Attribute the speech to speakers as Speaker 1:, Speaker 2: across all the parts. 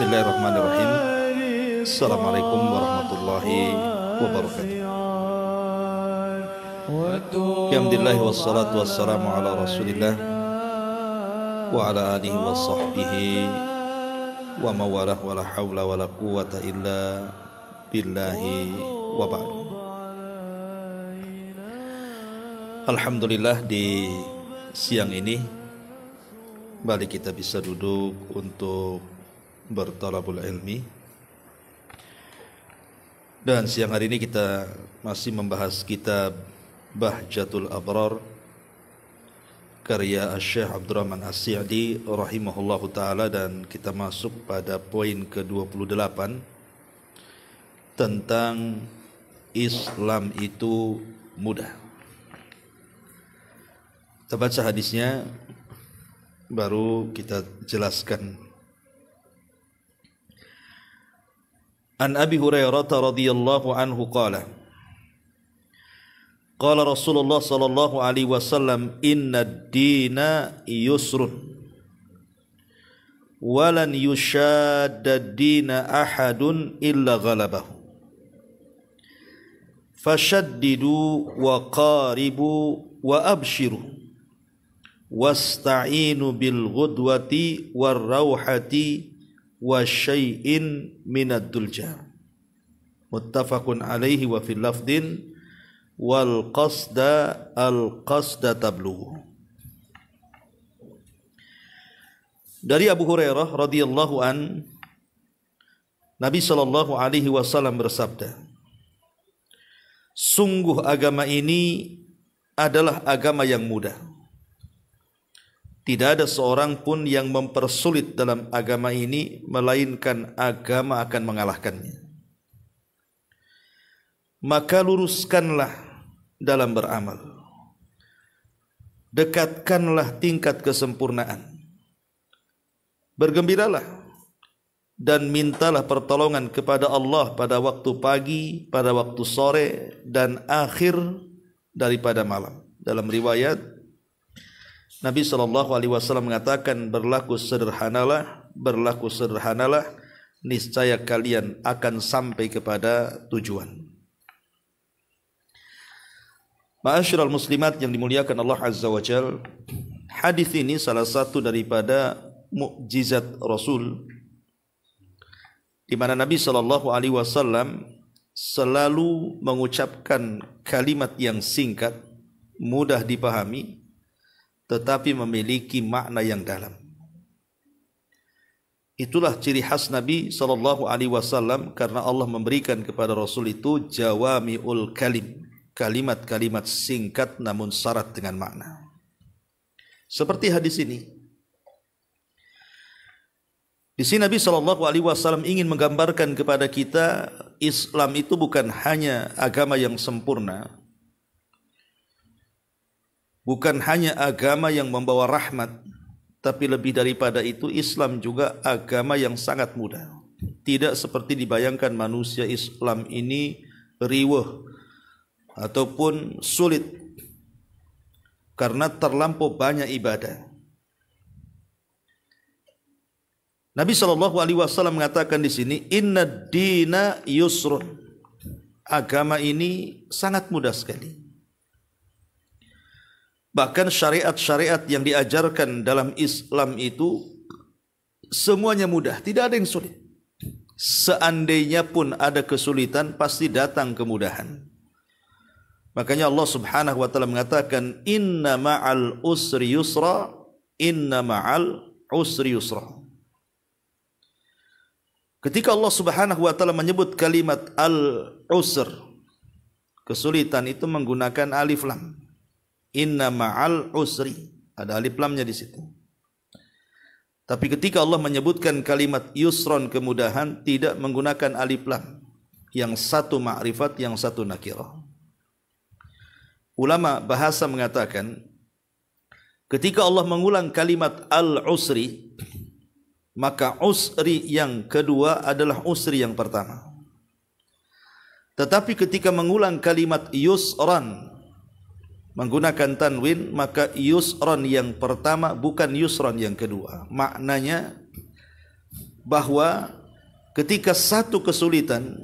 Speaker 1: Bismillahirrahmanirrahim. Assalamualaikum warahmatullahi wabarakatuh. Alhamdulillah wassalatu wassalamu ala rasulillah wa ala alihi wa sahbihi wa mawalah wa la hawla wa la quwata illa billahi wa ba'du. Alhamdulillah, di siang ini balik kita bisa duduk untuk bertalabul ilmi. Dan siang hari ini kita masih membahas kitab Bahjatul Abrar karya Syekh Abdurrahman As-Sa'di rahimahullahu ta'ala, dan kita masuk pada poin ke-28 tentang Islam itu mudah. Kita baca hadisnya, baru kita jelaskan. An Abi Hurairah radhiyallahu anhu qala qala Rasulullah sallallahu alaihi wasallam inna ad-dina yusrun walan yushadda ad-dina ahadun illa ghalabahu fashaddidu wa qaribu wa abshiru wasta'inu bil ghudwati war rawhati wa syai'in minad dulja. Muttafaqun alaihi wa fil lafdin wal qasda al qasda tablughu. Dari Abu Hurairah radhiyallahu an, Nabi sallallahu alaihi wasallam bersabda, sungguh agama ini adalah agama yang mudah. Tidak ada seorang pun yang mempersulit dalam agama ini, melainkan agama akan mengalahkannya. Maka luruskanlah dalam beramal, dekatkanlah tingkat kesempurnaan, bergembiralah dan mintalah pertolongan kepada Allah pada waktu pagi, pada waktu sore, dan akhir daripada malam. Dalam riwayat, Nabi SAW mengatakan, berlaku sederhanalah, niscaya kalian akan sampai kepada tujuan. Ma'asyiral muslimat yang dimuliakan Allah Azza wa Jal, hadis ini salah satu daripada mukjizat Rasul, di mana Nabi SAW selalu mengucapkan kalimat yang singkat, mudah dipahami, tetapi memiliki makna yang dalam. Itulah ciri khas Nabi SAW, karena Allah memberikan kepada Rasul itu jawami'ul kalim, kalimat-kalimat singkat namun syarat dengan makna. Seperti hadis ini. Di sini Nabi SAW ingin menggambarkan kepada kita, Islam itu bukan hanya agama yang sempurna, bukan hanya agama yang membawa rahmat, tapi lebih daripada itu, Islam juga agama yang sangat mudah. Tidak seperti dibayangkan manusia, Islam ini riweh ataupun sulit karena terlampau banyak ibadah. Nabi SAW mengatakan di sini, inna dina yusrun, agama ini sangat mudah sekali. Bahkan syariat-syariat yang diajarkan dalam Islam itu semuanya mudah, tidak ada yang sulit. Seandainya pun ada kesulitan, pasti datang kemudahan. Makanya Allah Subhanahu wa taala mengatakan, inna ma'al usri yusra, inna ma'al usri yusra. Ketika Allah Subhanahu wa taala menyebut kalimat al-usr, kesulitan, itu menggunakan alif lam. Inna ma'al usri, ada alif lamnya di situ. Tapi ketika Allah menyebutkan kalimat yusron, kemudahan, tidak menggunakan alif lam. Yang satu ma'rifat, yang satu nakirah. Ulama bahasa mengatakan, ketika Allah mengulang kalimat al-usri, maka usri yang kedua adalah usri yang pertama. Tetapi ketika mengulang kalimat yusran, menggunakan tanwin, maka yusron yang pertama bukan yusron yang kedua. Maknanya bahwa ketika satu kesulitan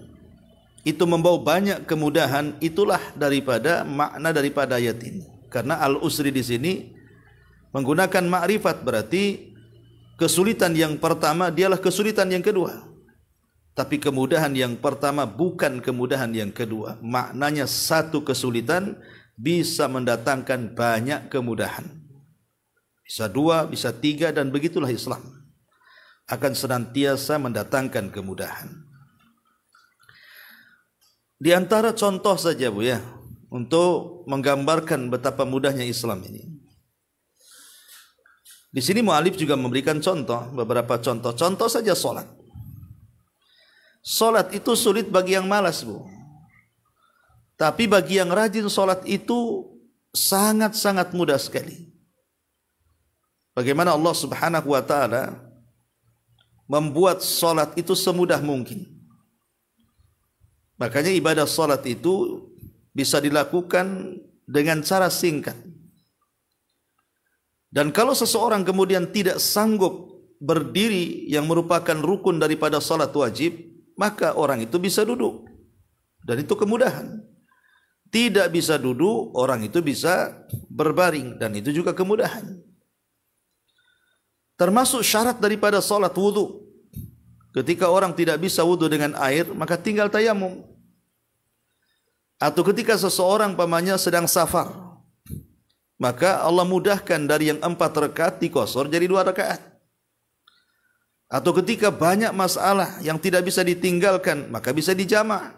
Speaker 1: itu membawa banyak kemudahan, itulah daripada makna daripada ayat ini. Karena al-usri di sini menggunakan ma'rifat, berarti kesulitan yang pertama dialah kesulitan yang kedua. Tapi kemudahan yang pertama bukan kemudahan yang kedua. Maknanya satu kesulitan bisa mendatangkan banyak kemudahan. Bisa dua, bisa tiga, dan begitulah Islam akan senantiasa mendatangkan kemudahan. Di antara contoh saja Bu ya, untuk menggambarkan betapa mudahnya Islam ini. Di sini mu'alif juga memberikan contoh, beberapa contoh. Contoh saja sholat. Sholat itu sulit bagi yang malas Bu. Tapi bagi yang rajin sholat itu sangat-sangat mudah sekali. Bagaimana Allah Subhanahu wa ta'ala membuat sholat itu semudah mungkin. Makanya ibadah salat itu bisa dilakukan dengan cara singkat. Dan kalau seseorang kemudian tidak sanggup berdiri yang merupakan rukun daripada salat wajib, maka orang itu bisa duduk. Dan itu kemudahan. Tidak bisa duduk, orang itu bisa berbaring, dan itu juga kemudahan. Termasuk syarat daripada salat wudu. Ketika orang tidak bisa wudu dengan air, maka tinggal tayamum. Atau ketika seseorang pamannya sedang safar, maka Allah mudahkan dari yang 4 rakaat dikosor jadi 2 rakaat. Atau ketika banyak masalah yang tidak bisa ditinggalkan, maka bisa dijamak.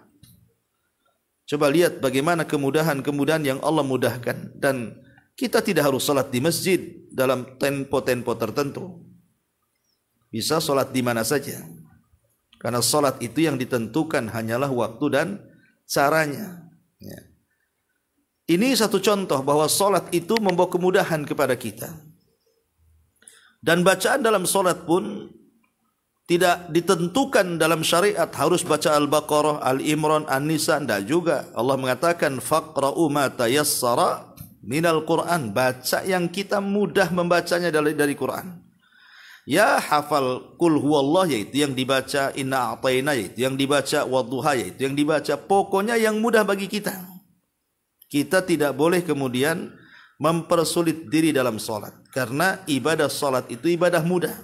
Speaker 1: Coba lihat bagaimana kemudahan-kemudahan yang Allah mudahkan. Dan kita tidak harus salat di masjid dalam tempo-tempo tertentu. Bisa salat di mana saja. Karena salat itu yang ditentukan hanyalah waktu dan caranya. Ya. Ini satu contoh bahwa salat itu membawa kemudahan kepada kita. Dan bacaan dalam salat pun tidak ditentukan dalam syariat harus baca Al-Baqarah, Al-Imran, An-Nisa, tidak juga. Allah mengatakan faqra'u ma tayassara minal Qur'an, baca yang kita mudah membacanya dari Quran. Ya hafal kul huwallah, yaitu yang dibaca, inna a'tayna yaitu yang dibaca, wadduha yaitu yang dibaca, pokoknya yang mudah bagi kita. Kita tidak boleh kemudian mempersulit diri dalam salat, karena ibadah salat itu ibadah mudah.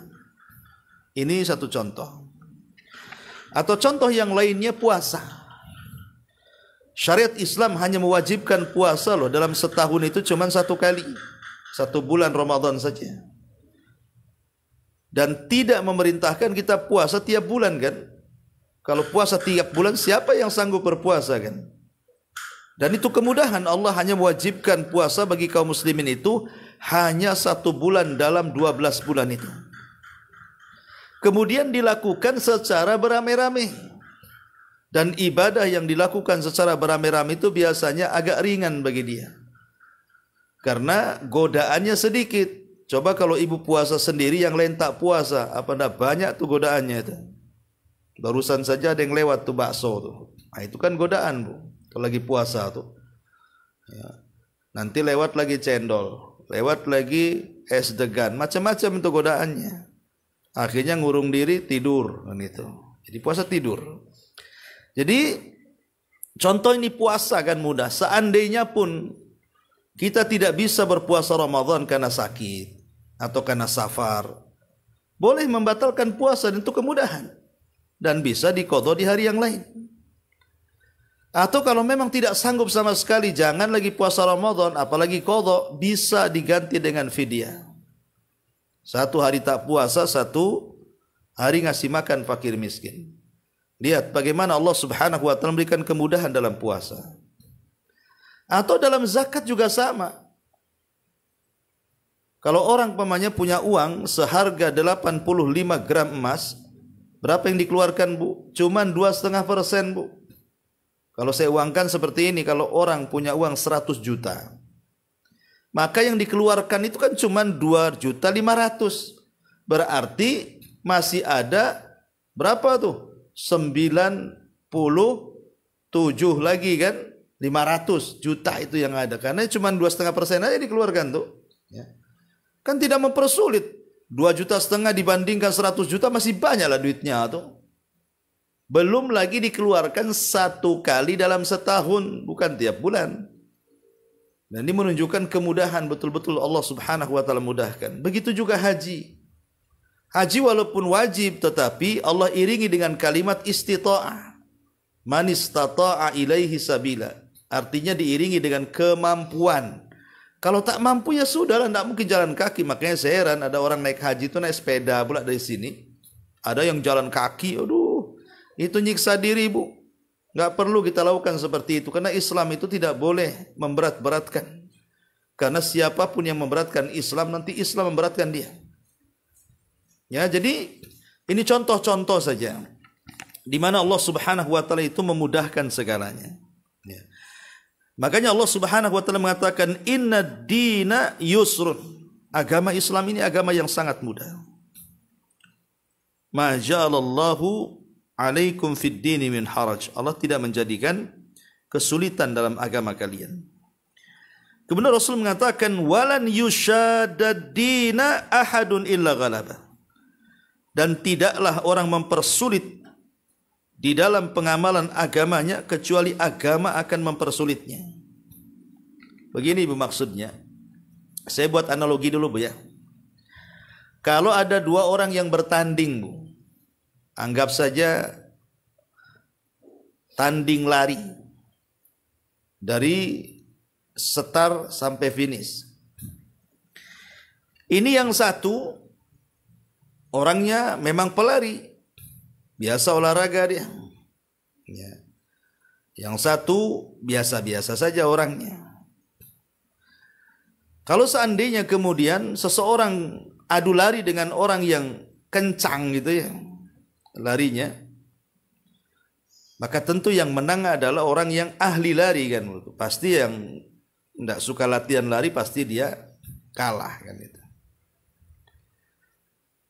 Speaker 1: Ini satu contoh. Atau contoh yang lainnya puasa. Syariat Islam hanya mewajibkan puasa loh dalam setahun itu cuma 1 kali, 1 bulan Ramadan saja. Dan tidak memerintahkan kita puasa tiap bulan kan. Kalau puasa tiap bulan siapa yang sanggup berpuasa kan. Dan itu kemudahan, Allah hanya mewajibkan puasa bagi kaum muslimin itu hanya 1 bulan dalam 12 bulan itu. Kemudian dilakukan secara beramai-ramai. Dan ibadah yang dilakukan secara beramai-ramai itu biasanya agak ringan bagi dia. Karena godaannya sedikit. Coba kalau ibu puasa sendiri, yang lain tak puasa, apa enggak banyak tuh godaannya itu. Barusan saja ada yang lewat tuh bakso tuh. Nah, itu kan godaan Bu. Kalau lagi puasa tuh. Ya. Nanti lewat lagi cendol, lewat lagi es degan, macam-macam itu godaannya. Akhirnya ngurung diri tidur kan itu. Jadi puasa tidur. Jadi contoh ini puasa kan mudah. Seandainya pun kita tidak bisa berpuasa Ramadan karena sakit atau karena safar, boleh membatalkan puasa dan itu kemudahan. Dan bisa diqadha di hari yang lain. Atau kalau memang tidak sanggup sama sekali, jangan lagi puasa Ramadan, apalagi qadha, bisa diganti dengan fidyah. 1 hari tak puasa, 1 hari ngasih makan fakir miskin. Lihat bagaimana Allah Subhanahu wa ta'ala memberikan kemudahan dalam puasa. Atau dalam zakat juga sama. Kalau orang pamannya punya uang seharga 85 gram emas, berapa yang dikeluarkan Bu? Cuman 2,5% Bu. Kalau saya uangkan seperti ini, kalau orang punya uang 100 juta, maka yang dikeluarkan itu kan cuman 2.500.000. Berarti masih ada berapa tuh? 97 lagi kan? 500 juta itu yang ada, karena cuma 2,5% aja dikeluarkan tuh. Ya. Kan tidak mempersulit. 2,5 juta dibandingkan 100 juta masih banyak lah duitnya tuh. Belum lagi dikeluarkan 1 kali dalam setahun, bukan tiap bulan. Dan ini menunjukkan kemudahan, betul-betul Allah Subhanahu wa taala mudahkan. Begitu juga haji. Haji walaupun wajib, tetapi Allah iringi dengan kalimat istita'ah. Man istata'a ilaihi sabila. Artinya diiringi dengan kemampuan. Kalau tak mampu ya sudah lah, tidak mungkin jalan kaki. Makanya saya heran ada orang naik haji itu naik sepeda pula dari sini. Ada yang jalan kaki, aduh, itu nyiksa diri bu. Nggak perlu kita lakukan seperti itu. Karena Islam itu tidak boleh memberat-beratkan. Karena siapapun yang memberatkan Islam, nanti Islam memberatkan dia. Ya, jadi ini contoh-contoh saja di mana Allah Subhanahu wa taala itu memudahkan segalanya. Ya. Makanya Allah Subhanahu wa taala mengatakan inna dina yusrun. Agama Islam ini agama yang sangat mudah. Ma ja'alallahu alaikum fid dini min haraj. Allah tidak menjadikan kesulitan dalam agama kalian. Kemudian Rasul mengatakan walan yushadad dina ahadun illa ghalabah. Dan tidaklah orang mempersulit di dalam pengamalan agamanya kecuali agama akan mempersulitnya. Begini bu maksudnya. Saya buat analogi dulu bu ya. Kalau ada 2 orang yang bertanding bu, anggap saja tanding lari dari start sampai finish. Ini yang satu orangnya memang pelari, biasa olahraga dia. Ya. Yang satu biasa-biasa saja orangnya. Kalau seandainya kemudian seseorang adu lari dengan orang yang kencang gitu ya, larinya, maka tentu yang menang adalah orang yang ahli lari kan. Pasti yang tidak suka latihan lari pasti dia kalah kan itu.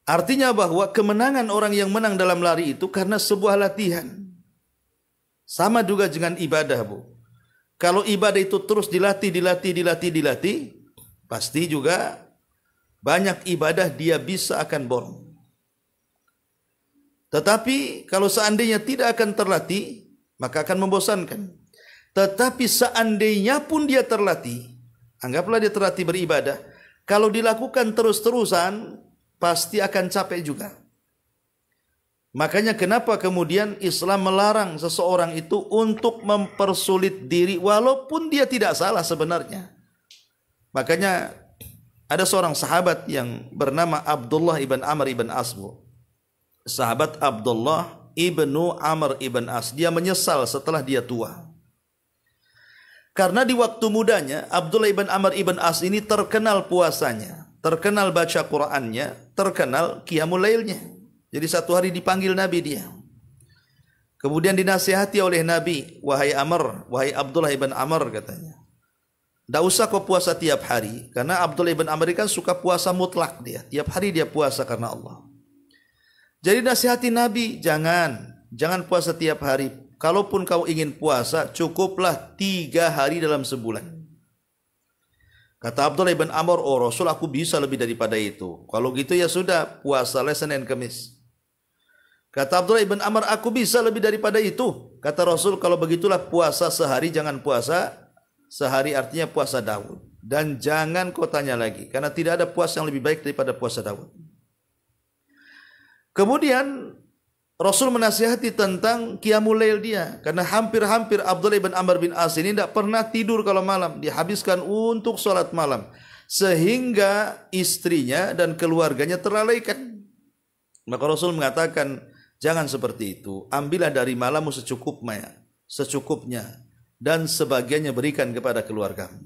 Speaker 1: Artinya bahwa kemenangan orang yang menang dalam lari itu karena sebuah latihan. Sama juga dengan ibadah bu. Kalau ibadah itu terus dilatih, pasti juga banyak ibadah dia bisa akan bolong. Tetapi kalau seandainya tidak akan terlatih, maka akan membosankan. Tetapi seandainya pun dia terlatih, anggaplah dia terlatih beribadah, kalau dilakukan terus-terusan, pasti akan capek juga. Makanya kenapa kemudian Islam melarang seseorang itu untuk mempersulit diri walaupun dia tidak salah sebenarnya. Makanya ada seorang sahabat yang bernama Abdullah ibn Amr ibn As. Sahabat Abdullah ibnu Amr ibn As. Dia menyesal setelah dia tua. Karena di waktu mudanya Abdullah ibn Amr ibn As ini terkenal puasanya, terkenal baca Qur'annya, terkenal qiyamul lailnya. Jadi satu hari dipanggil Nabi dia. Kemudian dinasihati oleh Nabi, wahai Amr, wahai Abdullah ibn Amr katanya. Tidak usah kau puasa tiap hari. Karena Abdullah ibn Amr kan suka puasa mutlak dia. Tiap hari dia puasa karena Allah. Jadi nasihati Nabi, jangan puasa tiap hari. Kalaupun kau ingin puasa, cukuplah 3 hari dalam sebulan. Kata Abdullah ibn Amr, oh Rasul aku bisa lebih daripada itu. Kalau gitu ya sudah, puasalah Senin Kamis. Kata Abdullah ibn Amr, aku bisa lebih daripada itu. Kata Rasul, kalau begitulah puasa sehari, jangan puasa sehari, artinya puasa Daud. Dan jangan kau tanya lagi, karena tidak ada puasa yang lebih baik daripada puasa Daud. Kemudian Rasul menasihati tentang qiyamul lail dia, karena hampir-hampir Abdullah ibn Amr bin As ini tidak pernah tidur kalau malam, dihabiskan untuk sholat malam, sehingga istrinya dan keluarganya terlalaikan. Maka Rasul mengatakan, jangan seperti itu, ambillah dari malammu secukupnya, dan sebagiannya berikan kepada keluargamu.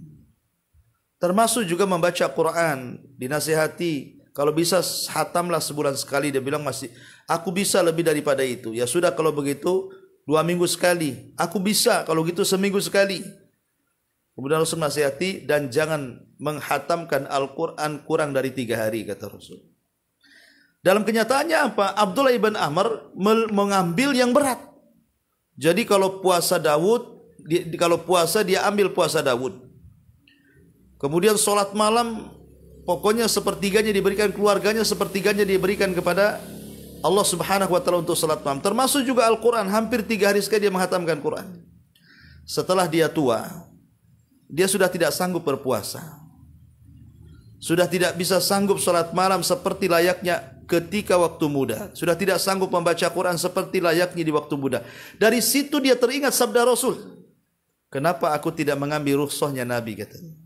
Speaker 1: Termasuk juga membaca Quran, dinasihati. Kalau bisa hatamlah sebulan sekali. Dia bilang masih, aku bisa lebih daripada itu. Ya sudah kalau begitu 2 minggu sekali. Aku bisa kalau gitu seminggu sekali. Kemudian Rasul nasihati, dan jangan menghatamkan Al-Quran kurang dari 3 hari kata Rasul. Dalam kenyataannya apa? Abdullah ibn Amr mengambil yang berat. Jadi kalau puasa Daud, kalau puasa dia ambil puasa Daud. Kemudian sholat malam pokoknya sepertiganya diberikan keluarganya, sepertiganya diberikan kepada Allah Subhanahu wa taala untuk salat malam. Termasuk juga Al-Qur'an, hampir 3 hari sekali dia menghatamkan Quran. Setelah dia tua, dia sudah tidak sanggup berpuasa. Sudah tidak bisa sanggup salat malam seperti layaknya ketika waktu muda. Sudah tidak sanggup membaca Quran seperti layaknya di waktu muda. Dari situ dia teringat sabda Rasul. Kenapa aku tidak mengambil rukhsahnya Nabi, katanya.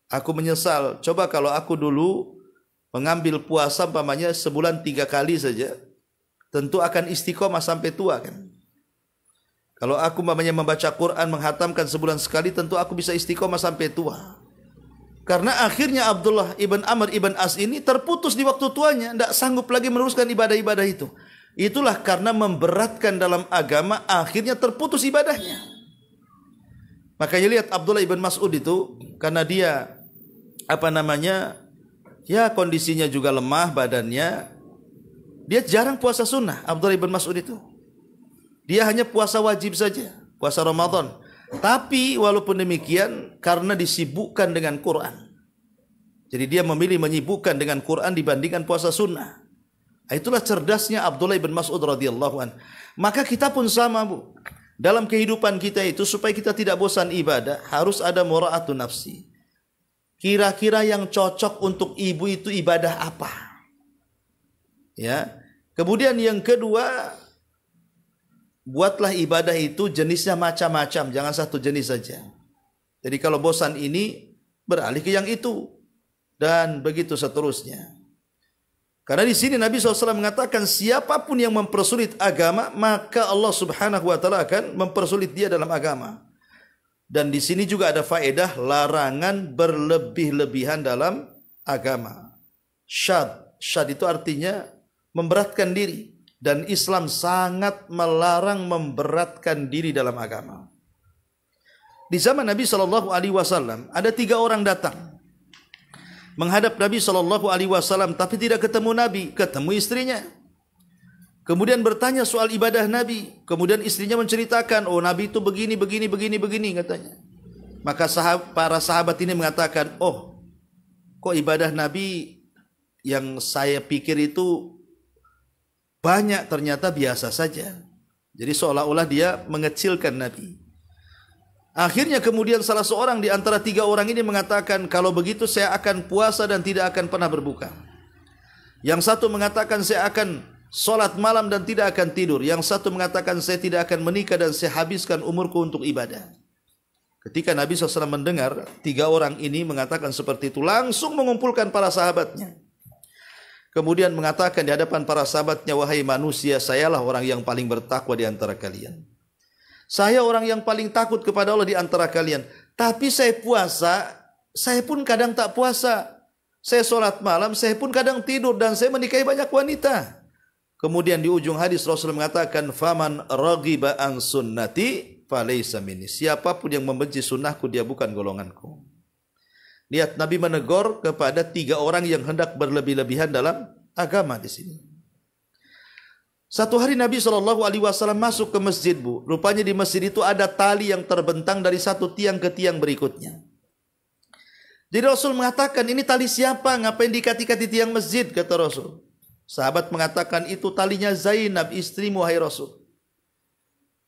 Speaker 1: Aku menyesal. Coba kalau aku dulu mengambil puasa umpamanya sebulan 3 kali saja, tentu akan istiqomah sampai tua kan. Kalau aku umpamanya membaca Quran, menghatamkan sebulan sekali, tentu aku bisa istiqomah sampai tua. Karena akhirnya Abdullah ibn Amr ibn As ini terputus di waktu tuanya, tidak sanggup lagi meneruskan ibadah-ibadah itu. Itulah karena memberatkan dalam agama, akhirnya terputus ibadahnya. Makanya lihat Abdullah ibn Mas'ud itu, karena dia ya kondisinya juga lemah badannya, dia jarang puasa sunnah. Abdullah ibn Mas'ud itu dia hanya puasa wajib saja, puasa Ramadan. Tapi walaupun demikian, karena disibukkan dengan Quran, jadi dia memilih menyibukkan dengan Quran dibandingkan puasa sunnah. Itulah cerdasnya Abdullah ibn Mas'ud radhiyallahu an. Maka kita pun sama, Bu. Dalam kehidupan kita itu, supaya kita tidak bosan ibadah, harus ada mura'atun nafsi. Kira-kira yang cocok untuk ibu itu ibadah apa? Ya. Kemudian yang kedua, buatlah ibadah itu jenisnya macam-macam, jangan satu jenis saja. Jadi kalau bosan ini, beralih ke yang itu, dan begitu seterusnya. Karena di sini Nabi SAW mengatakan, siapapun yang mempersulit agama, maka Allah Subhanahu wa taala akan mempersulit dia dalam agama. Dan di sini juga ada faedah larangan berlebih-lebihan dalam agama. Syad itu artinya memberatkan diri. Dan Islam sangat melarang memberatkan diri dalam agama. Di zaman Nabi SAW ada 3 orang datang menghadap Nabi SAW, tapi tidak ketemu Nabi, ketemu istrinya. Kemudian bertanya soal ibadah Nabi. Kemudian istrinya menceritakan, oh Nabi itu begini katanya. Maka para sahabat ini mengatakan, oh kok ibadah Nabi yang saya pikir itu banyak, ternyata biasa saja. Jadi seolah-olah dia mengecilkan Nabi. Akhirnya kemudian salah seorang di antara 3 orang ini mengatakan, kalau begitu saya akan puasa dan tidak akan pernah berbuka. Yang satu mengatakan saya akan sholat malam dan tidak akan tidur. Yang satu mengatakan saya tidak akan menikah dan saya habiskan umurku untuk ibadah. Ketika Nabi SAW mendengar 3 orang ini mengatakan seperti itu, langsung mengumpulkan para sahabatnya. Kemudian mengatakan di hadapan para sahabatnya, wahai manusia, sayalah orang yang paling bertakwa di antara kalian. Saya orang yang paling takut kepada Allah di antara kalian. Tapi saya puasa, saya pun kadang tak puasa. Saya sholat malam, saya pun kadang tidur, dan saya menikahi banyak wanita. Kemudian di ujung hadis Rasulullah mengatakan, faman raghiba an sunnati falaysa minni. Siapapun yang membenci sunnahku, dia bukan golonganku. Lihat, Nabi menegur kepada 3 orang yang hendak berlebih-lebihan dalam agama di sini. Satu hari Nabi SAW masuk ke masjid, Bu. Rupanya di masjid itu ada tali yang terbentang dari satu tiang ke tiang berikutnya. Jadi Rasul mengatakan, ini tali siapa? Ngapain diikat-ikat di tiang masjid? Kata Rasul. Sahabat mengatakan, itu talinya Zainab, istrimu, wahai Rasul.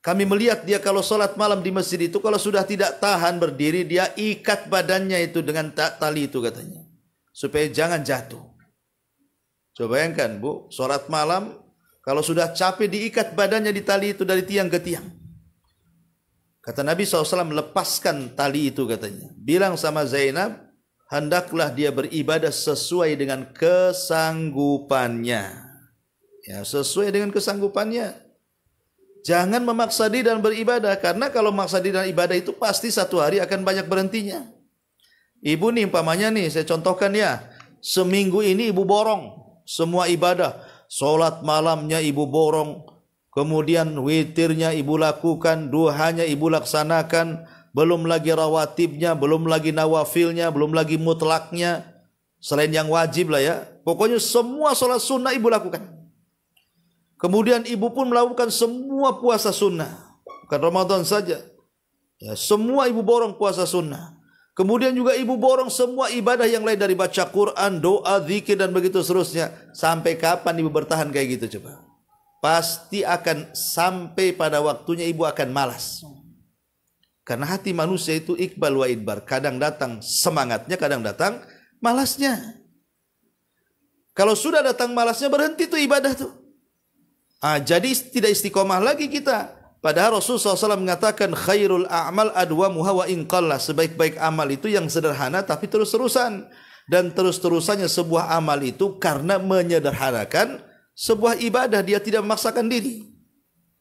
Speaker 1: Kami melihat dia kalau sholat malam di masjid itu, kalau sudah tidak tahan berdiri, dia ikat badannya itu dengan tali itu katanya. Supaya jangan jatuh. Coba bayangkan, Bu, sholat malam, kalau sudah capek diikat badannya di tali itu dari tiang ke tiang. Kata Nabi SAW, lepaskan tali itu katanya. Bilang sama Zainab, hendaklah dia beribadah sesuai dengan kesanggupannya. Ya, sesuai dengan kesanggupannya. Jangan memaksa diri dalam beribadah, karena kalau memaksa diri dalam ibadah itu pasti satu hari akan banyak berhentinya. Ibu nih umpamanya nih, saya contohkan ya, seminggu ini ibu borong semua ibadah, sholat malamnya ibu borong, kemudian witirnya ibu lakukan, duhanya ibu laksanakan, belum lagi rawatibnya, belum lagi nawafilnya, belum lagi mutlaknya, selain yang wajib lah ya. Pokoknya semua sholat sunnah ibu lakukan. Kemudian ibu pun melakukan semua puasa sunnah, bukan Ramadan saja. Ya, semua ibu borong puasa sunnah. Kemudian juga ibu borong semua ibadah yang lain dari baca Quran, doa, zikir dan begitu seterusnya. Sampai kapan ibu bertahan kayak gitu coba? Pasti akan sampai pada waktunya ibu akan malas. Karena hati manusia itu iqbal wa idbar. Kadang datang semangatnya, kadang datang malasnya. Kalau sudah datang malasnya, berhenti tuh ibadah tuh. Jadi tidak istiqomah lagi kita. Padahal Rasulullah SAW mengatakan khairul a'mal adwamuha wa in qalla. Sebaik-baik amal itu yang sederhana tapi terus-terusan. Dan terus-terusannya sebuah amal itu karena menyederhanakan sebuah ibadah, dia tidak memaksakan diri.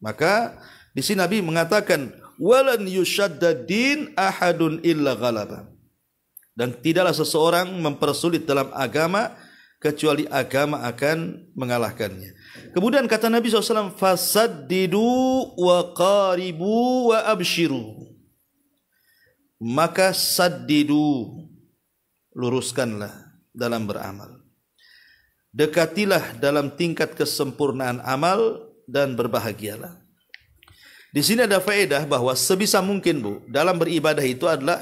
Speaker 1: Maka di sini Nabi mengatakan walan yushaddadin ahadun illa ghalaba. Dan tidaklah seseorang mempersulit dalam agama kecuali agama akan mengalahkannya. Kemudian kata Nabi SAW, fasaddidu wa qaribu wa abshiru. Maka saddidu, luruskanlah dalam beramal. Dekatilah dalam tingkat kesempurnaan amal dan berbahagialah. Di sini ada faedah bahwa sebisa mungkin Bu, dalam beribadah itu adalah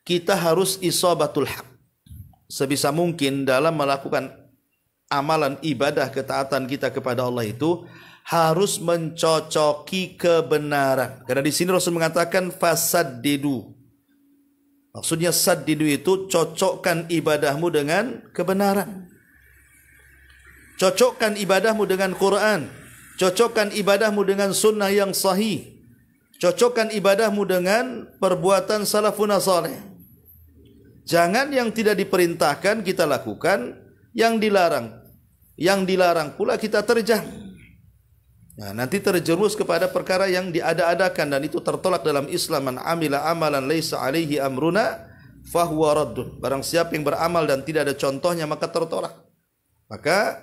Speaker 1: kita harus isabatul haq. Sebisa mungkin dalam melakukan amalan ibadah ketaatan kita kepada Allah itu harus mencocoki kebenaran. Karena di sini Rasul mengatakan fasaddidu. Maksudnya saddidu itu cocokkan ibadahmu dengan kebenaran. Cocokkan ibadahmu dengan Quran. Cocokkan ibadahmu dengan sunnah yang sahih. Cocokkan ibadahmu dengan perbuatan salafun saleh. Jangan yang tidak diperintahkan kita lakukan, yang dilarang. Yang dilarang pula kita terjang. Nah, nanti terjerumus kepada perkara yang diada-adakan dan itu tertolak dalam Islam. Man amila amalan laisa alaihi amruna fahuwa raddun. Barang siapa yang beramal dan tidak ada contohnya maka tertolak. Maka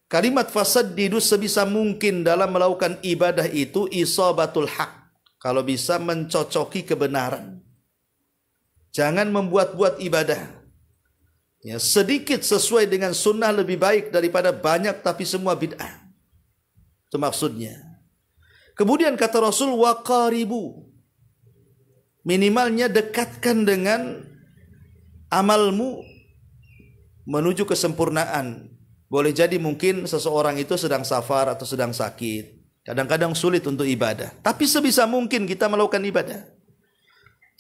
Speaker 1: kalimat fasaddidu sebisa mungkin dalam melakukan ibadah itu isabatul haq. Kalau bisa mencocoki kebenaran. Jangan membuat-buat ibadah. Ya, sedikit sesuai dengan sunnah lebih baik daripada banyak tapi semua bid'ah. Itu maksudnya. Kemudian kata Rasul waqaribu. Minimalnya dekatkan dengan amalmu menuju kesempurnaan. Boleh jadi mungkin seseorang itu sedang safar atau sedang sakit. Kadang-kadang sulit untuk ibadah. Tapi sebisa mungkin kita melakukan ibadah.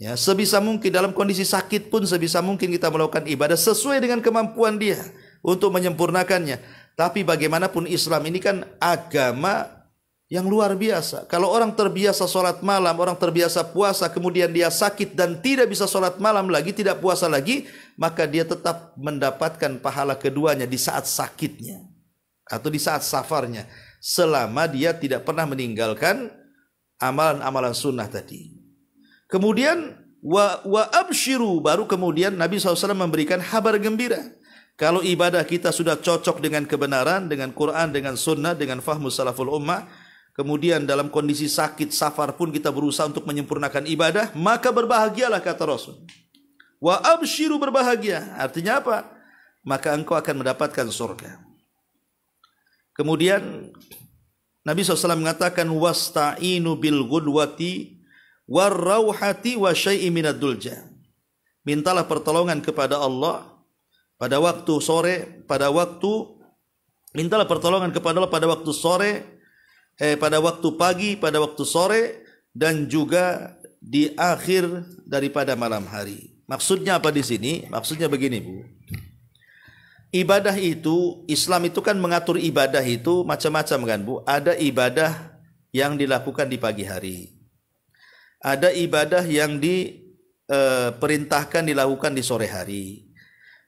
Speaker 1: Ya, sebisa mungkin dalam kondisi sakit pun sebisa mungkin kita melakukan ibadah sesuai dengan kemampuan dia untuk menyempurnakannya. Tapi bagaimanapun Islam ini kan agama yang luar biasa. Kalau orang terbiasa sholat malam, orang terbiasa puasa, kemudian dia sakit dan tidak bisa sholat malam lagi, tidak puasa lagi, maka dia tetap mendapatkan pahala keduanya di saat sakitnya atau di saat safarnya, selama dia tidak pernah meninggalkan amalan-amalan sunnah tadi. Kemudian wa abshiru, baru kemudian Nabi SAW memberikan kabar gembira. Kalau ibadah kita sudah cocok dengan kebenaran, dengan Quran, dengan sunnah, dengan fahmu salaful ummah, kemudian dalam kondisi sakit, safar pun kita berusaha untuk menyempurnakan ibadah, maka berbahagialah kata Rasul. Wa abshiru, berbahagia. Artinya apa? Maka engkau akan mendapatkan surga. Kemudian Nabi SAW mengatakan wasta'inu bil ghudwati warrauhati wa syai'i minad dulja. Mintalah pertolongan kepada Allah pada waktu sore, mintalah pertolongan kepada Allah pada waktu sore, pada waktu pagi, pada waktu sore, dan juga di akhir daripada malam hari. Maksudnya apa di sini? Maksudnya begini, Bu. Ibadah itu, Islam itu kan mengatur ibadah itu macam-macam kan, Bu. Ada ibadah yang dilakukan di pagi hari. Ada ibadah yang diperintahkan dilakukan di sore hari.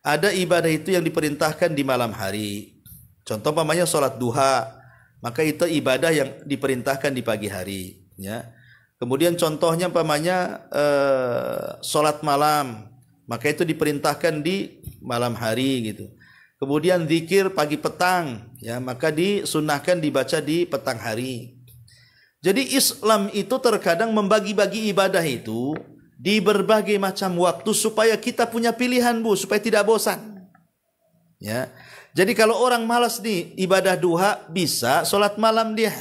Speaker 1: Ada ibadah itu yang diperintahkan di malam hari. Contoh umpamanya sholat duha, maka itu ibadah yang diperintahkan di pagi hari. Ya. Kemudian contohnya umpamanya sholat malam, maka itu diperintahkan di malam hari gitu. Kemudian zikir pagi petang, ya maka disunnahkan dibaca di petang hari. Jadi Islam itu terkadang membagi-bagi ibadah itu di berbagai macam waktu supaya kita punya pilihan, Bu, supaya tidak bosan. Ya. Jadi kalau orang malas nih ibadah duha, bisa sholat malam dia.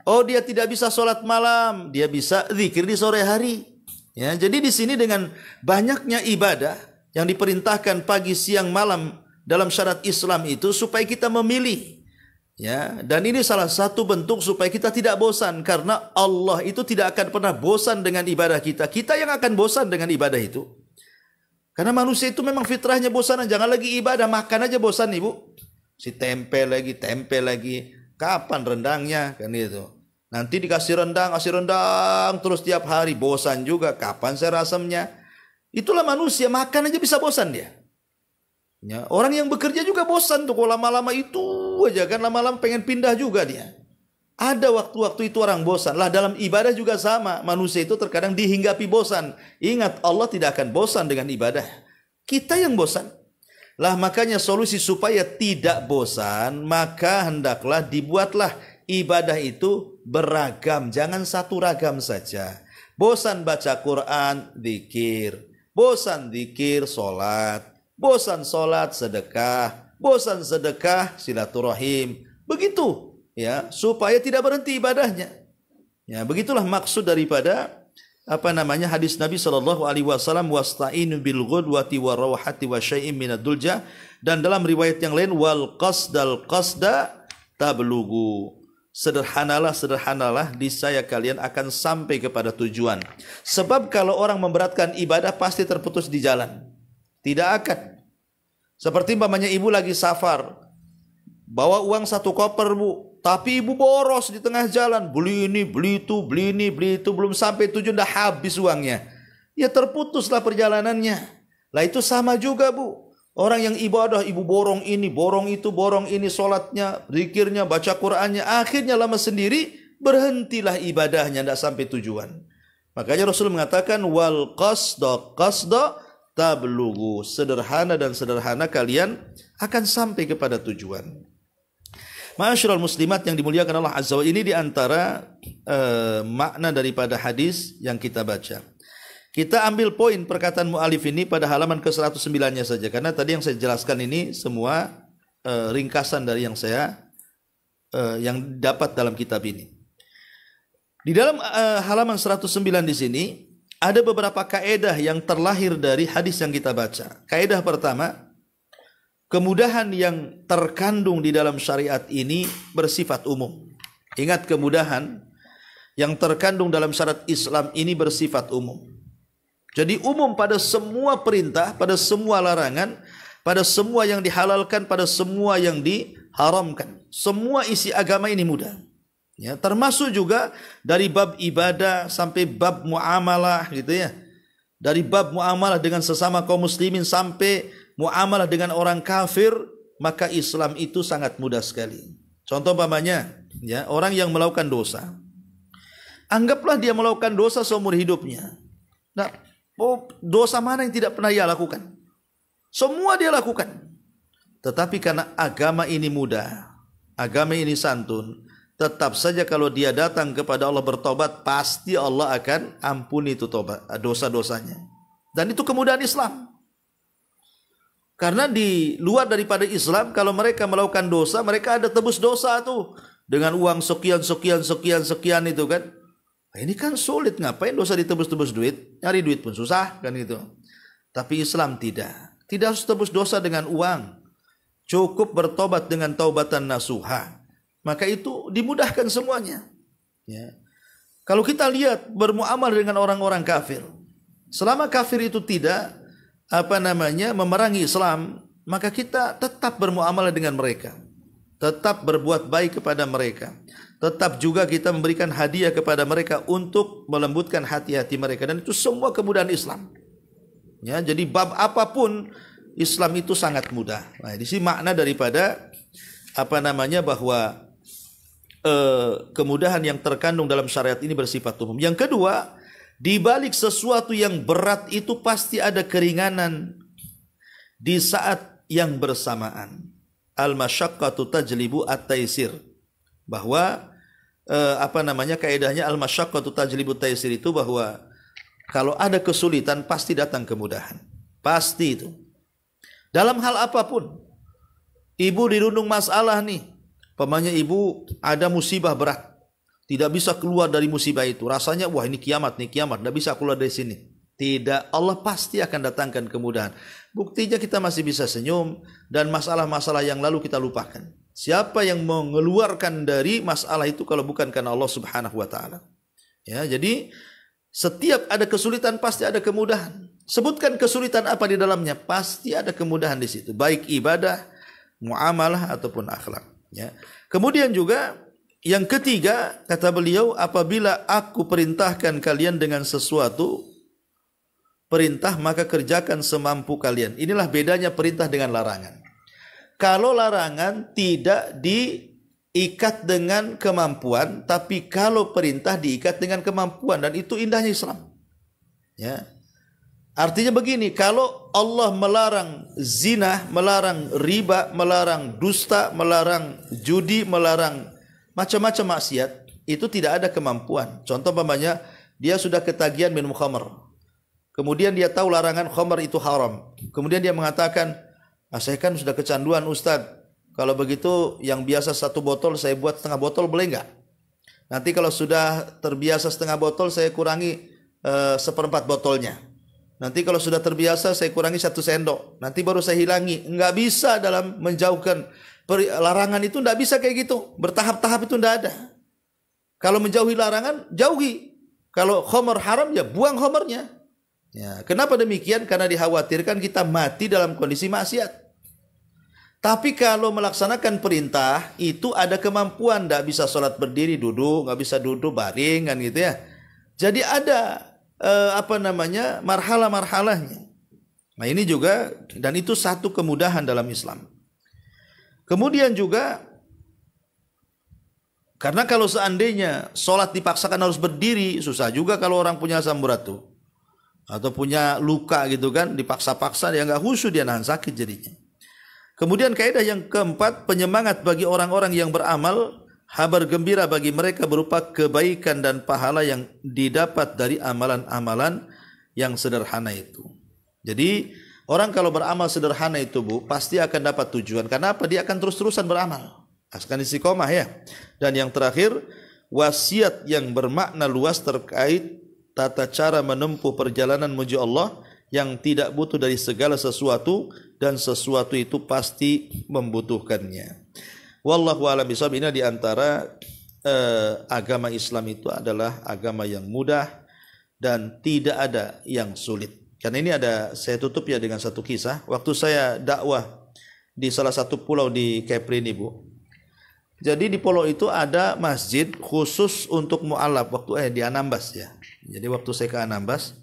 Speaker 1: Oh, dia tidak bisa sholat malam, dia bisa zikir di sore hari. Ya, jadi di sini dengan banyaknya ibadah yang diperintahkan pagi, siang, malam dalam syariat Islam itu supaya kita memilih. Ya, dan ini salah satu bentuk supaya kita tidak bosan, karena Allah itu tidak akan pernah bosan dengan ibadah kita. Kita yang akan bosan dengan ibadah itu. Karena manusia itu memang fitrahnya bosan. Jangan lagi ibadah, makan aja bosan, Ibu. Si tempe lagi. Kapan rendangnya? Kan itu. Nanti dikasih rendang terus tiap hari, bosan juga. Kapan saya rasamnya? Itulah manusia, makan aja bisa bosan dia. Ya, orang yang bekerja juga bosan tuh, kalau lama-lama itu aja kan, lama-lama pengen pindah juga dia. Ada waktu-waktu itu orang bosan. Lah dalam ibadah juga sama, manusia itu terkadang dihinggapi bosan. Ingat, Allah tidak akan bosan dengan ibadah. Kita yang bosan. Lah makanya solusi supaya tidak bosan, maka hendaklah dibuatlah ibadah itu beragam, jangan satu ragam saja. Bosan baca Quran, zikir. Bosan zikir, salat. Bosan salat, sedekah. Bosan sedekah, silaturahim. Begitu, ya, supaya tidak berhenti ibadahnya. Ya, begitulah maksud daripada hadis Nabi sallallahu alaihi wasallam, wasta'inu bil ghudwati warawhati wa syai'in minad dulja, dan dalam riwayat yang lain wal qasda tablughu. Sederhanalah niscaya kalian akan sampai kepada tujuan. Sebab kalau orang memberatkan ibadah pasti terputus di jalan. Tidak akan. Seperti umpamanya ibu lagi safar, bawa uang 1 koper, Bu, tapi ibu boros di tengah jalan, beli ini, beli itu, belum sampai tujuan dah habis uangnya. Ya terputuslah perjalanannya. Lah itu sama juga, Bu. Orang yang ibadah, ibu borong ini, borong itu, borong ini, sholatnya, zikirnya, baca Qur'annya, akhirnya lama sendiri berhentilah ibadahnya, tidak sampai tujuan. Makanya Rasul mengatakan wal qasda tablughu, sederhana dan sederhana kalian akan sampai kepada tujuan. Ma'asyiral muslimat yang dimuliakan Allah Azza wa, ini diantara makna daripada hadis yang kita baca. Kita ambil poin perkataan mu'alif ini pada halaman ke-109-nya saja, karena tadi yang saya jelaskan ini semua ringkasan dari yang saya yang dapat dalam kitab ini. Di dalam halaman 109 di sini ada beberapa kaedah yang terlahir dari hadis yang kita baca. Kaedah pertama, kemudahan yang terkandung di dalam syariat ini bersifat umum. Ingat, kemudahan yang terkandung dalam syariat Islam ini bersifat umum. Jadi umum pada semua perintah, pada semua larangan, pada semua yang dihalalkan, pada semua yang diharamkan. Semua isi agama ini mudah. Ya, termasuk juga dari bab ibadah sampai bab muamalah gitu ya. Dari bab muamalah dengan sesama kaum muslimin sampai muamalah dengan orang kafir, maka Islam itu sangat mudah sekali. Contoh umpamanya, ya, orang yang melakukan dosa. Anggaplah dia melakukan dosa seumur hidupnya. Nah, dosa mana yang tidak pernah ia lakukan? Semua dia lakukan. Tetapi karena agama ini mudah, agama ini santun, tetap saja kalau dia datang kepada Allah bertobat, pasti Allah akan ampuni itu tobat dosa-dosanya. Dan itu kemudahan Islam. Karena di luar daripada Islam, kalau mereka melakukan dosa, mereka ada tebus dosa tuh dengan uang sekian itu kan. Nah, ini kan sulit, ngapain dosa ditebus-tebus duit? Nyari duit pun susah kan itu. Tapi Islam tidak. Tidak harus tebus dosa dengan uang. Cukup bertobat dengan taubatan nasuha. Maka itu dimudahkan semuanya. Ya. Kalau kita lihat bermuamalah dengan orang-orang kafir, selama kafir itu tidak memerangi Islam, maka kita tetap bermuamalah dengan mereka, tetap berbuat baik kepada mereka, tetap juga kita memberikan hadiah kepada mereka untuk melembutkan hati-hati mereka, dan itu semua kemudahan Islam. Ya, jadi bab apapun Islam itu sangat mudah. Nah, di sini makna daripada bahwa kemudahan yang terkandung dalam syariat ini bersifat umum. Yang kedua, di balik sesuatu yang berat itu pasti ada keringanan di saat yang bersamaan. Al-masyaqqatu tajlibu at-taisir. Bahwa kaidahnya al-masyaqqatu tajlibu at-taisir itu bahwa kalau ada kesulitan pasti datang kemudahan. Pasti itu. Dalam hal apapun. Ibu dirundung masalah nih. Pamannya ibu ada musibah berat. Tidak bisa keluar dari musibah itu. Rasanya wah ini kiamat, tidak bisa keluar dari sini. Tidak, Allah pasti akan datangkan kemudahan. Buktinya kita masih bisa senyum dan masalah-masalah yang lalu kita lupakan. Siapa yang mengeluarkan dari masalah itu kalau bukan karena Allah Subhanahu wa taala? Ya, jadi setiap ada kesulitan pasti ada kemudahan. Sebutkan kesulitan apa di dalamnya, pasti ada kemudahan di situ, baik ibadah, muamalah ataupun akhlak, ya. Kemudian juga yang ketiga, kata beliau, apabila aku perintahkan kalian dengan sesuatu perintah, maka kerjakan semampu kalian. Inilah bedanya perintah dengan larangan. Kalau larangan tidak diikat dengan kemampuan, tapi kalau perintah diikat dengan kemampuan, dan itu indahnya Islam. Ya. Artinya begini, kalau Allah melarang zina, melarang riba, melarang dusta, melarang judi, melarang macam-macam maksiat, itu tidak ada kemampuan. Contoh umpamanya, dia sudah ketagihan minum khamr. Kemudian dia tahu larangan khamr itu haram. Kemudian dia mengatakan, saya kan sudah kecanduan Ustadz. Kalau begitu yang biasa 1 botol saya buat setengah botol, boleh enggak? Nanti kalau sudah terbiasa setengah botol saya kurangi 1/4 botolnya. Nanti kalau sudah terbiasa saya kurangi 1 sendok. Nanti baru saya hilangi. Enggak bisa dalam menjauhkan larangan itu, enggak bisa kayak gitu. Bertahap-tahap itu enggak ada. Kalau menjauhi larangan, jauhi. Kalau khamr haram, ya buang khamrnya. Ya, kenapa demikian? Karena dikhawatirkan kita mati dalam kondisi maksiat. Tapi kalau melaksanakan perintah, itu ada kemampuan. Enggak bisa sholat berdiri, duduk. Enggak bisa duduk, baring kan gitu ya. Jadi ada marhalah-marhalahnya. Nah ini juga, dan itu satu kemudahan dalam Islam. Kemudian juga, karena kalau seandainya sholat dipaksakan harus berdiri, susah juga kalau orang punya asam urat tuh, atau punya luka gitu kan, dipaksa-paksa dia nggak khusyuk, dia nahan sakit jadinya. Kemudian kaidah yang keempat, penyemangat bagi orang-orang yang beramal, kabar gembira bagi mereka berupa kebaikan dan pahala yang didapat dari amalan-amalan yang sederhana itu. Jadi orang kalau beramal sederhana itu Bu, pasti akan dapat tujuan. Karena apa? Dia akan terus-terusan beramal, akan istiqomah ya. Dan yang terakhir, wasiat yang bermakna luas terkait tata cara menempuh perjalanan menuju Allah yang tidak butuh dari segala sesuatu, dan sesuatu itu pasti membutuhkannya. Wallahu a'lam bishawab. Ini di antara agama Islam itu adalah agama yang mudah dan tidak ada yang sulit. Karena ini saya tutup ya dengan satu kisah. Waktu saya dakwah di salah satu pulau di Kepri ini Bu. Jadi di pulau itu ada masjid khusus untuk mu'alaf di Anambas ya. Jadi waktu saya ke Anambas,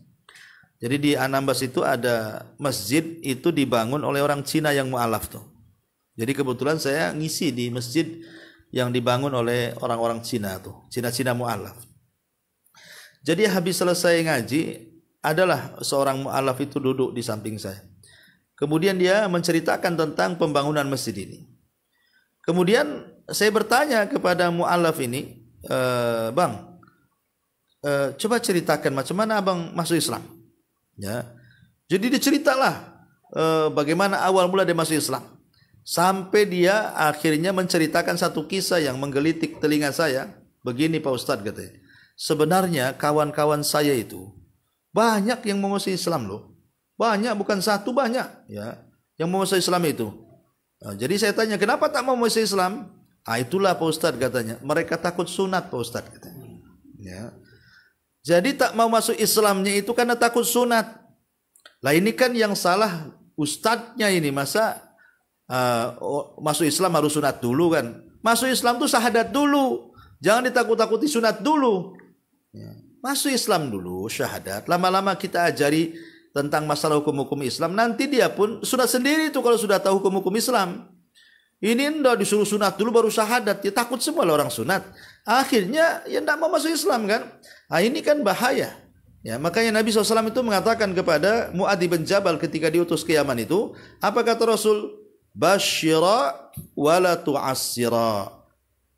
Speaker 1: jadi di Anambas itu ada masjid itu dibangun oleh orang Cina yang mu'alaf tuh. Jadi kebetulan saya ngisi di masjid yang dibangun oleh orang-orang Cina tuh, Cina-Cina mu'alaf. Jadi habis selesai ngaji, adalah seorang mu'alaf itu duduk di samping saya. Kemudian dia menceritakan tentang pembangunan masjid ini. Kemudian saya bertanya kepada mu'alaf ini, Bang, coba ceritakan macam mana abang masuk Islam. Ya, jadi diceritalah bagaimana awal mula dia masuk Islam. Sampai dia akhirnya menceritakan satu kisah yang menggelitik telinga saya. Begini Pak Ustadz katanya, sebenarnya kawan-kawan saya itu banyak yang mau masuk Islam loh. Banyak, bukan satu, banyak ya yang mau masuk Islam itu. Nah, jadi saya tanya, kenapa tak mau masuk Islam? Itulah Pak Ustadz katanya, mereka takut sunat Pak Ustadz katanya. Ya. Jadi tak mau masuk Islamnya itu karena takut sunat. Lah ini kan yang salah ustadznya ini, masa masuk Islam harus sunat dulu kan? Masuk Islam tuh syahadat dulu, jangan ditakut-takuti sunat dulu. Ya. Masuk Islam dulu, syahadat. Lama-lama kita ajari tentang masalah hukum-hukum Islam. Nanti dia pun sunat sendiri tuh kalau sudah tahu hukum-hukum Islam. Ini ndak disuruh sunat dulu baru syahadat. Ya takut semua lah orang sunat. Akhirnya ya ndak mau masuk Islam kan? Nah ini kan bahaya. Ya, makanya Nabi SAW itu mengatakan kepada Mu'adz bin Jabal ketika diutus ke Yaman itu, apa kata Rasul? Basyira wala tu'assira.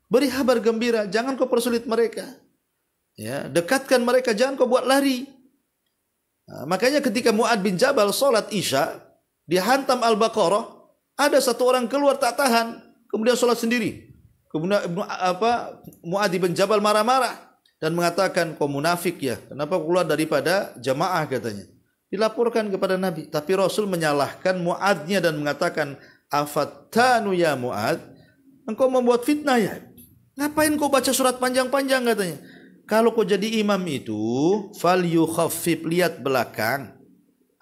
Speaker 1: Beri kabar gembira, jangan kau persulit mereka. Ya, dekatkan mereka, jangan kau buat lari. Nah, makanya ketika Mu'adz bin Jabal salat Isya, dihantam Al-Baqarah, ada satu orang keluar tak tahan, kemudian salat sendiri. Kemudian Mu'adz bin Jabal marah-marah dan mengatakan, kau munafik ya, kenapa keluar daripada jamaah katanya. Dilaporkan kepada Nabi, tapi Rasul menyalahkan Mu'adznya dan mengatakan, afattanu ya Mu'adz, engkau membuat fitnah ya. Ngapain kau baca surat panjang-panjang katanya. Kalau kau jadi imam itu, fal yukhaffif, lihat belakang.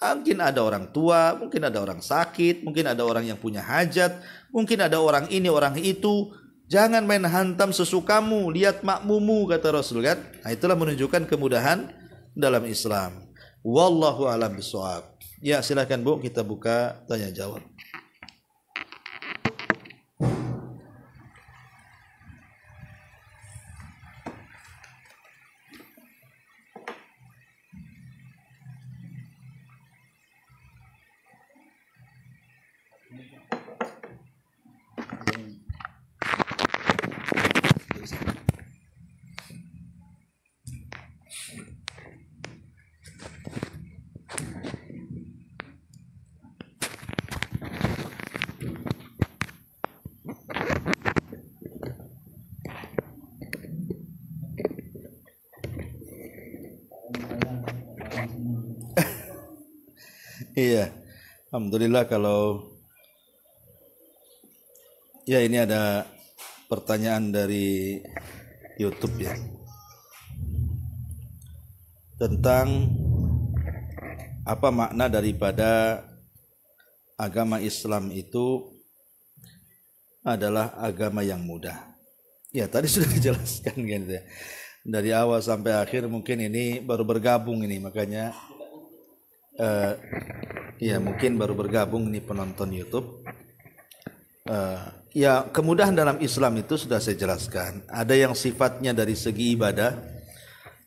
Speaker 1: Mungkin ada orang tua, mungkin ada orang sakit, mungkin ada orang yang punya hajat, mungkin ada orang ini, orang itu. Jangan main hantam sesukamu, lihat makmumu, kata Rasul kan. Nah, itulah menunjukkan kemudahan dalam Islam. Wallahu a'lam bishawab. Ya, silakan Bu, kita buka tanya jawab. Iya, alhamdulillah kalau ya ini ada pertanyaan dari YouTube ya tentang apa makna daripada agama Islam itu adalah agama yang mudah. Ya tadi sudah dijelaskan gitu ya. Dari awal sampai akhir mungkin ini baru bergabung ini makanya. Ya mungkin baru bergabung nih penonton YouTube. Ya kemudahan dalam Islam itu sudah saya jelaskan. Ada yang sifatnya dari segi ibadah,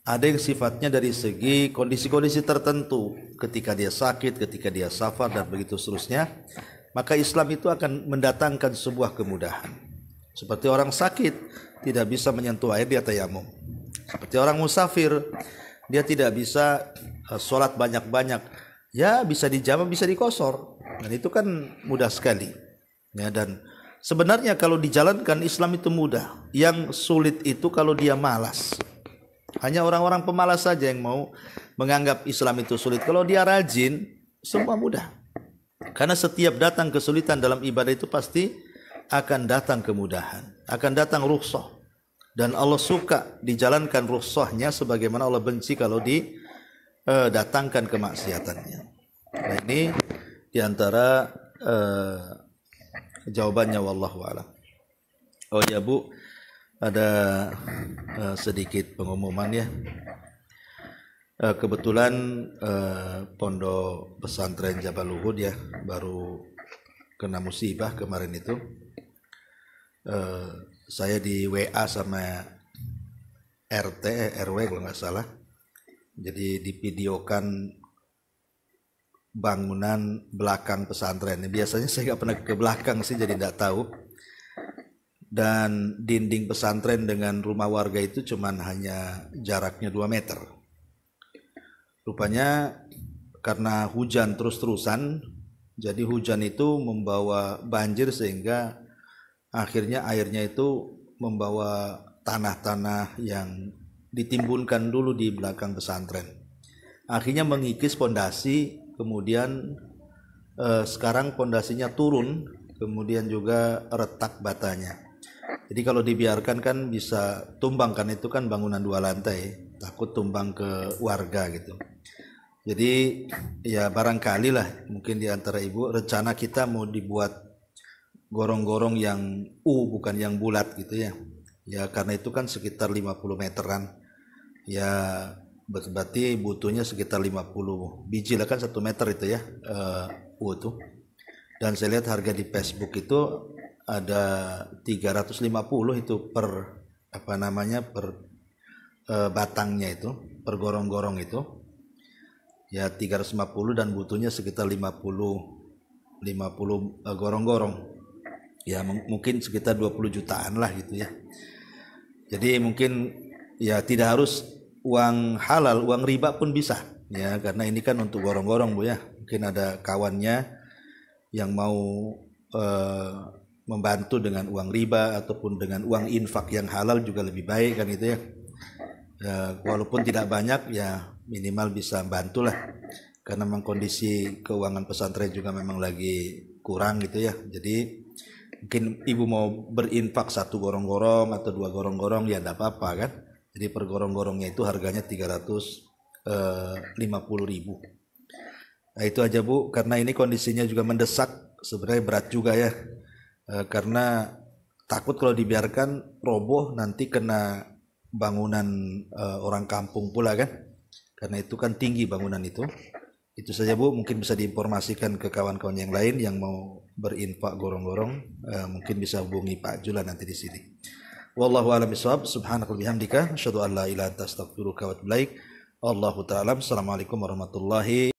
Speaker 1: ada yang sifatnya dari segi kondisi-kondisi tertentu. Ketika dia sakit, ketika dia safar dan begitu seterusnya, maka Islam itu akan mendatangkan sebuah kemudahan. Seperti orang sakit tidak bisa menyentuh air, dia tayamum. Seperti orang musafir, dia tidak bisa sholat banyak-banyak. Ya bisa dijamah, bisa dikosor. Dan itu kan mudah sekali. Ya, dan sebenarnya kalau dijalankan Islam itu mudah. Yang sulit itu kalau dia malas. Hanya orang-orang pemalas saja yang mau menganggap Islam itu sulit. Kalau dia rajin, semua mudah. Karena setiap datang kesulitan dalam ibadah itu pasti akan datang kemudahan. Akan datang rukhsah. Dan Allah suka dijalankan rukhsahnya sebagaimana Allah benci kalau datangkan kemaksiatannya. Nah ini diantara jawabannya wallahu a'lam. Oh ya Bu, ada sedikit pengumuman ya. Kebetulan pondok pesantren Jabal Uhud ya baru kena musibah kemarin itu. Saya di WA sama RT RW kalau nggak salah. Jadi divideokan bangunan belakang pesantren. Biasanya saya nggak pernah ke belakang sih, jadi nggak tahu. Dan dinding pesantren dengan rumah warga itu cuman hanya jaraknya 2 meter. Rupanya karena hujan terus-terusan, jadi hujan itu membawa banjir sehingga akhirnya airnya itu membawa tanah-tanah yang ditimbunkan dulu di belakang pesantren. Akhirnya mengikis pondasi, kemudian sekarang pondasinya turun, kemudian juga retak batanya. Jadi kalau dibiarkan kan bisa tumbang, kan itu kan bangunan 2 lantai, takut tumbang ke warga gitu. Jadi ya barangkali lah mungkin di antara ibu rencana kita mau dibuat gorong-gorong yang bukan yang bulat gitu ya. Ya karena itu kan sekitar 50 meteran. Ya berarti butuhnya sekitar 50 biji lah kan 1 meter itu ya tuh. Dan saya lihat harga di Facebook itu ada 350 itu per per batangnya itu, per gorong-gorong itu. Ya 350 dan butuhnya sekitar 50 gorong-gorong. Ya mungkin sekitar 20 jutaan lah gitu ya. Jadi mungkin ya tidak harus uang halal, uang riba pun bisa ya, karena ini kan untuk gorong-gorong Bu ya. Mungkin ada kawannya yang mau membantu dengan uang riba ataupun dengan uang infak yang halal juga lebih baik kan itu ya. Walaupun tidak banyak ya minimal bisa bantulah, karena memang kondisi keuangan pesantren juga memang lagi kurang gitu ya. Jadi mungkin ibu mau berinfak 1 gorong-gorong atau 2 gorong-gorong ya tidak apa-apa kan. Jadi per gorong-gorongnya itu harganya 350.000. Nah itu aja Bu, karena ini kondisinya juga mendesak, sebenarnya berat juga ya. Karena takut kalau dibiarkan roboh nanti kena bangunan orang kampung pula kan, karena itu kan tinggi bangunan itu. Itu saja Bu, mungkin bisa diinformasikan ke kawan-kawan yang lain yang mau berinfak gorong-gorong, mungkin bisa hubungi Pak Jula nanti di sini. Wallahu a'lam bishawab. Subhanakallahumma bihamdika asyhadu an la ilaha illa anta astaghfiruka wa atubu ilaik. Wallahu ta'ala. Assalamualaikum warahmatullahi